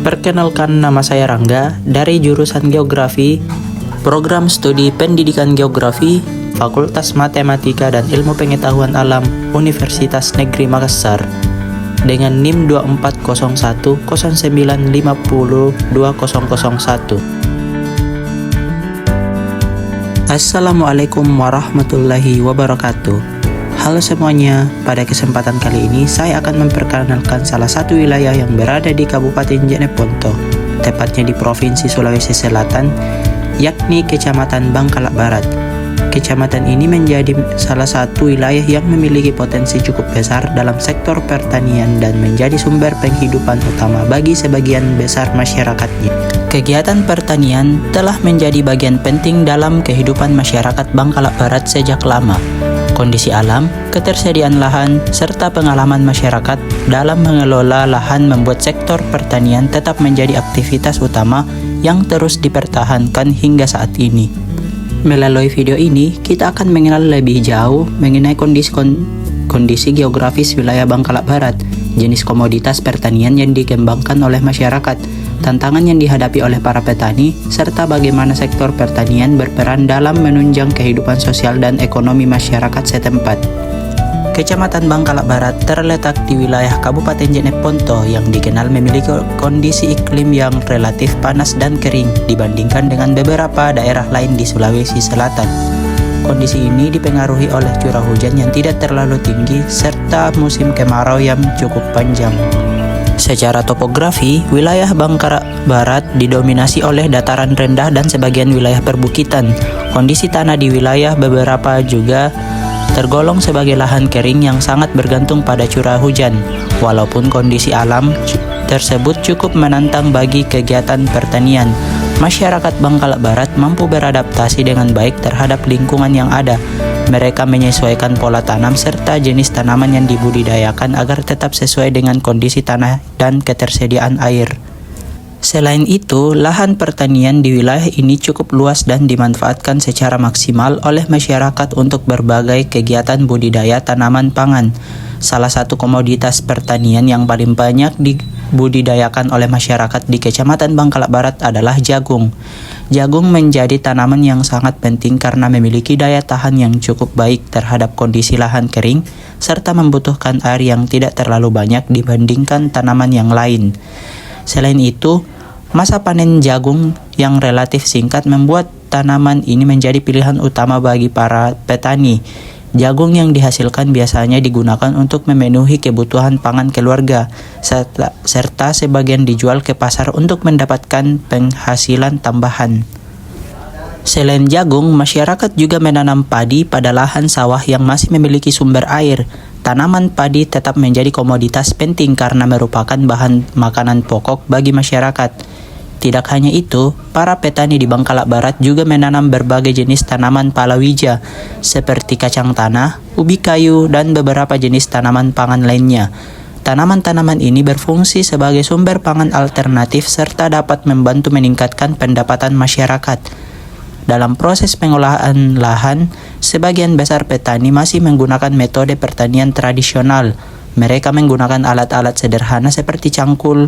Perkenalkan, nama saya Rangga dari jurusan Geografi, Program Studi Pendidikan Geografi, Fakultas Matematika dan Ilmu Pengetahuan Alam, Universitas Negeri Makassar, dengan NIM 240109502001. Assalamualaikum warahmatullahi wabarakatuh. Halo semuanya, pada kesempatan kali ini saya akan memperkenalkan salah satu wilayah yang berada di Kabupaten Jeneponto, tepatnya di Provinsi Sulawesi Selatan, yakni Kecamatan Bangkalak Barat. Kecamatan ini menjadi salah satu wilayah yang memiliki potensi cukup besar dalam sektor pertanian dan menjadi sumber penghidupan utama bagi sebagian besar masyarakatnya. Kegiatan pertanian telah menjadi bagian penting dalam kehidupan masyarakat Bangkalak Barat sejak lama. Kondisi alam, ketersediaan lahan, serta pengalaman masyarakat dalam mengelola lahan membuat sektor pertanian tetap menjadi aktivitas utama yang terus dipertahankan hingga saat ini. Melalui video ini, kita akan mengenal lebih jauh mengenai kondisi geografis wilayah Bangkalak Barat, jenis komoditas pertanian yang dikembangkan oleh masyarakat, tantangan yang dihadapi oleh para petani, serta bagaimana sektor pertanian berperan dalam menunjang kehidupan sosial dan ekonomi masyarakat setempat. Kecamatan Bangkalak Barat terletak di wilayah Kabupaten Jeneponto yang dikenal memiliki kondisi iklim yang relatif panas dan kering dibandingkan dengan beberapa daerah lain di Sulawesi Selatan. Kondisi ini dipengaruhi oleh curah hujan yang tidak terlalu tinggi serta musim kemarau yang cukup panjang. Secara topografi, wilayah Bangkalak Barat didominasi oleh dataran rendah dan sebagian wilayah perbukitan. Kondisi tanah di wilayah beberapa juga tergolong sebagai lahan kering yang sangat bergantung pada curah hujan. Walaupun kondisi alam tersebut cukup menantang bagi kegiatan pertanian, masyarakat Bangkalak Barat mampu beradaptasi dengan baik terhadap lingkungan yang ada. Mereka menyesuaikan pola tanam serta jenis tanaman yang dibudidayakan agar tetap sesuai dengan kondisi tanah dan ketersediaan air. Selain itu, lahan pertanian di wilayah ini cukup luas dan dimanfaatkan secara maksimal oleh masyarakat untuk berbagai kegiatan budidaya tanaman pangan. Salah satu komoditas pertanian yang paling banyak dibudidayakan oleh masyarakat di Kecamatan Bangkalak Barat adalah jagung. Jagung menjadi tanaman yang sangat penting karena memiliki daya tahan yang cukup baik terhadap kondisi lahan kering, serta membutuhkan air yang tidak terlalu banyak dibandingkan tanaman yang lain. Selain itu, masa panen jagung yang relatif singkat membuat tanaman ini menjadi pilihan utama bagi para petani. Jagung yang dihasilkan biasanya digunakan untuk memenuhi kebutuhan pangan keluarga, serta sebagian dijual ke pasar untuk mendapatkan penghasilan tambahan. Selain jagung, masyarakat juga menanam padi pada lahan sawah yang masih memiliki sumber air. Tanaman padi tetap menjadi komoditas penting karena merupakan bahan makanan pokok bagi masyarakat. Tidak hanya itu, para petani di Bangkalak Barat juga menanam berbagai jenis tanaman palawija seperti kacang tanah, ubi kayu, dan beberapa jenis tanaman pangan lainnya. Tanaman-tanaman ini berfungsi sebagai sumber pangan alternatif serta dapat membantu meningkatkan pendapatan masyarakat. Dalam proses pengolahan lahan, sebagian besar petani masih menggunakan metode pertanian tradisional. Mereka menggunakan alat-alat sederhana seperti cangkul,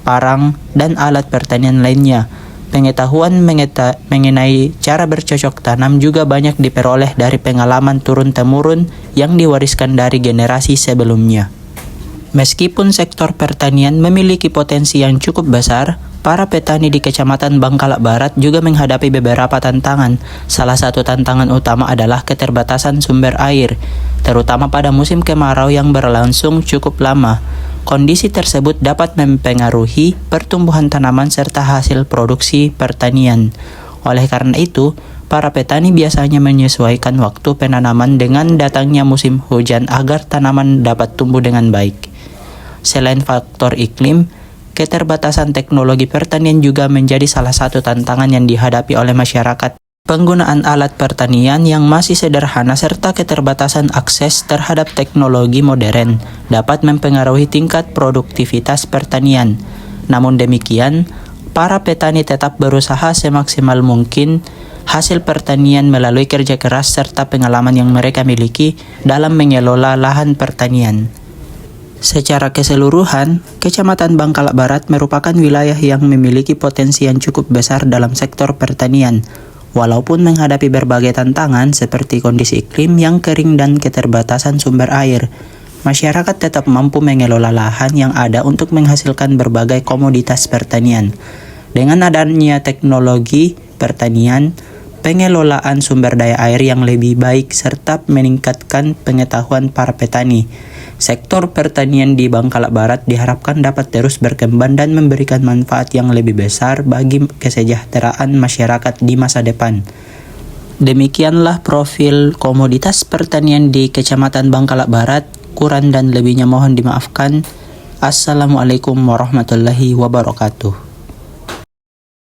parang, dan alat pertanian lainnya. Pengetahuan mengenai cara bercocok tanam juga banyak diperoleh dari pengalaman turun-temurun yang diwariskan dari generasi sebelumnya. Meskipun sektor pertanian memiliki potensi yang cukup besar, para petani di Kecamatan Bangkalak Barat juga menghadapi beberapa tantangan. Salah satu tantangan utama adalah keterbatasan sumber air, terutama pada musim kemarau yang berlangsung cukup lama. Kondisi tersebut dapat mempengaruhi pertumbuhan tanaman serta hasil produksi pertanian. Oleh karena itu, para petani biasanya menyesuaikan waktu penanaman dengan datangnya musim hujan agar tanaman dapat tumbuh dengan baik. Selain faktor iklim, keterbatasan teknologi pertanian juga menjadi salah satu tantangan yang dihadapi oleh masyarakat. Penggunaan alat pertanian yang masih sederhana serta keterbatasan akses terhadap teknologi modern dapat mempengaruhi tingkat produktivitas pertanian. Namun demikian, para petani tetap berusaha semaksimal mungkin hasil pertanian melalui kerja keras serta pengalaman yang mereka miliki dalam mengelola lahan pertanian. Secara keseluruhan, Kecamatan Bangkalak Barat merupakan wilayah yang memiliki potensi yang cukup besar dalam sektor pertanian. Walaupun menghadapi berbagai tantangan seperti kondisi iklim yang kering dan keterbatasan sumber air, masyarakat tetap mampu mengelola lahan yang ada untuk menghasilkan berbagai komoditas pertanian. Dengan adanya teknologi pertanian, pengelolaan sumber daya air yang lebih baik serta meningkatkan pengetahuan para petani, sektor pertanian di Bangkalak Barat diharapkan dapat terus berkembang dan memberikan manfaat yang lebih besar bagi kesejahteraan masyarakat di masa depan. Demikianlah profil komoditas pertanian di Kecamatan Bangkalak Barat. Kurang dan lebihnya mohon dimaafkan. Assalamualaikum warahmatullahi wabarakatuh.